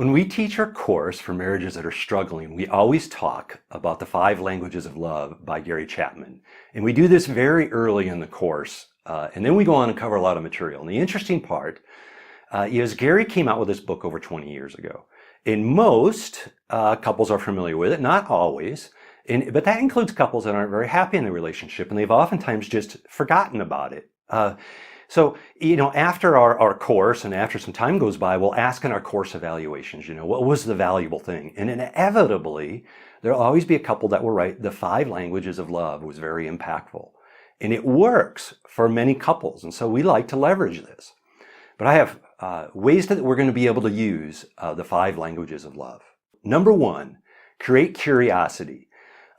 When we teach our course for marriages that are struggling, we always talk about the 5 languages of love by Gary Chapman. And we do this very early in the course. And then we go on and cover a lot of material. And the interesting part is Gary came out with this book over 20 years ago. And most couples are familiar with it, not always. But that includes couples that aren't very happy in their relationship, and they've oftentimes just forgotten about it. So, after our course and after some time goes by, we'll ask in our course evaluations, what was the valuable thing? And inevitably, there'll always be a couple that will write the 5 languages of love was very impactful. And it works for many couples. And so we like to leverage this. But I have ways that we're going to be able to use the 5 languages of love. Number 1, create curiosity.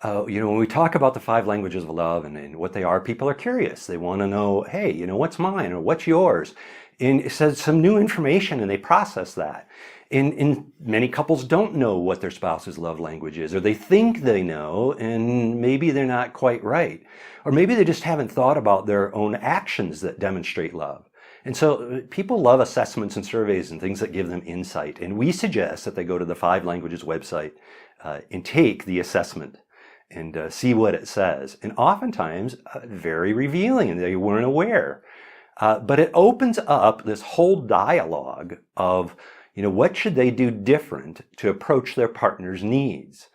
When we talk about the 5 languages of love and what they are, people are curious. They want to know, hey, what's mine or what's yours? And it says some new information and they process that. And many couples don't know what their spouse's love language is, or they think they know and maybe they're not quite right. Or maybe they just haven't thought about their own actions that demonstrate love. And so people love assessments and surveys and things that give them insight. And we suggest that they go to the 5 languages website and take the assessment and see what it says. And oftentimes, very revealing, and they weren't aware. But it opens up this whole dialogue of, what should they do different to approach their partner's needs?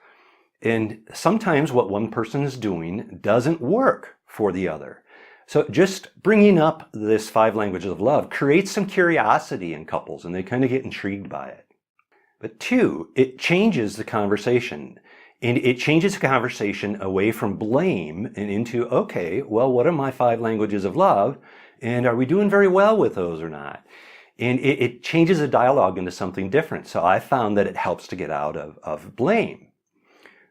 And sometimes what one person is doing doesn't work for the other. So just bringing up this 5 languages of love creates some curiosity in couples, and they kind of get intrigued by it. But 2, it changes the conversation. And it changes the conversation away from blame and into, okay, well, what are my 5 languages of love? And are we doing very well with those or not? And it changes the dialogue into something different. So I found that it helps to get out of blame.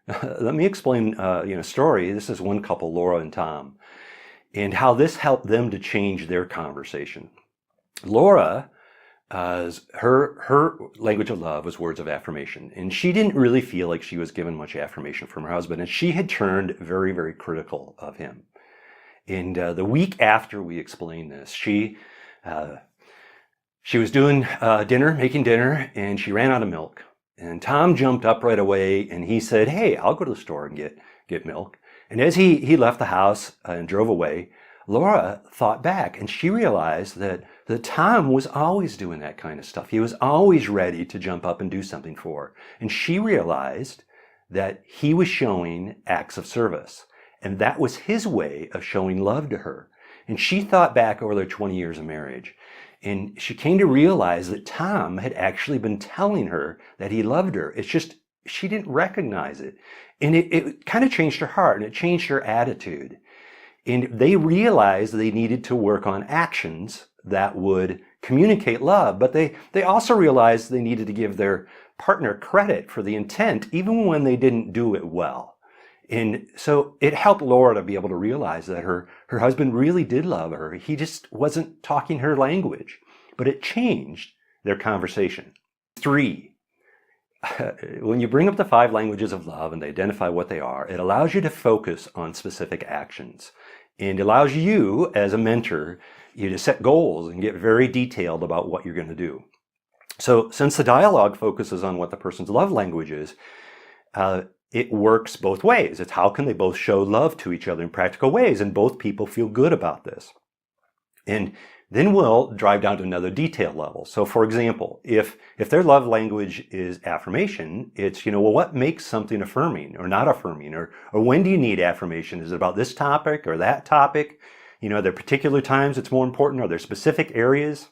Let me explain a story. This is one couple, Laura and Tom, and how this helped them to change their conversation. Laura, her language of love was words of affirmation, and she didn't really feel like she was given much affirmation from her husband, and she had turned very, very critical of him. And the week after we explained this, she was doing making dinner, and she ran out of milk. And Tom jumped up right away, and he said, "Hey, I'll go to the store and get milk." And as he left the house and drove away, Laura thought back, and she realized that Tom was always doing that kind of stuff. He was always ready to jump up and do something for her. And she realized that he was showing acts of service. And that was his way of showing love to her. And she thought back over their 20 years of marriage. And she came to realize that Tom had actually been telling her that he loved her. It's just she didn't recognize it. And it kind of changed her heart, and it changed her attitude. And they realized they needed to work on actions that would communicate love, but they also realized they needed to give their partner credit for the intent, even when they didn't do it well. And so it helped Laura to be able to realize that her husband really did love her. He just wasn't talking her language, but it changed their conversation. 3, when you bring up the 5 languages of love and they identify what they are, it allows you to focus on specific actions and allows you as a mentor to set goals and get very detailed about what you're going to do. So since the dialogue focuses on what the person's love language is, it works both ways. It's how can they both show love to each other in practical ways, and both people feel good about this. And then we'll drive down to another detail level. So for example, if their love language is affirmation, it's, what makes something affirming or not affirming? Or when do you need affirmation? Is it about this topic or that topic? Are there particular times it's more important? Are there specific areas?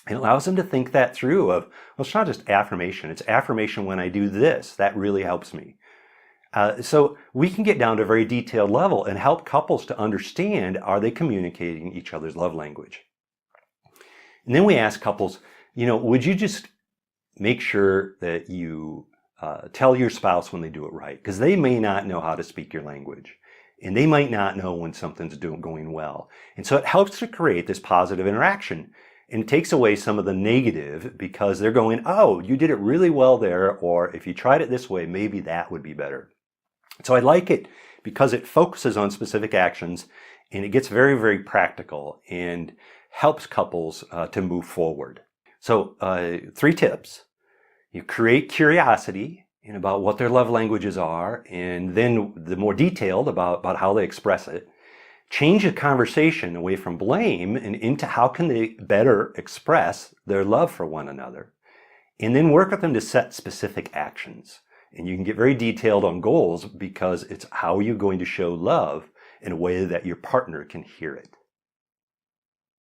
It allows them to think that through of, well, it's not just affirmation. It's affirmation when I do this. That really helps me. So we can get down to a very detailed level and help couples to understand, are they communicating each other's love language? And then we ask couples, would you just make sure that you tell your spouse when they do it right? Because they may not know how to speak your language. And they might not know when something's going well. And so it helps to create this positive interaction. And it takes away some of the negative because they're going, oh, you did it really well there, or if you tried it this way, maybe that would be better. So I like it because it focuses on specific actions and it gets very, very practical and helps couples to move forward. So 3 tips. You create curiosity about what their love languages are, and then the more detailed about how they express it. Change the conversation away from blame and into how can they better express their love for one another. And then work with them to set specific actions. And you can get very detailed on goals because it's how you're going to show love in a way that your partner can hear it.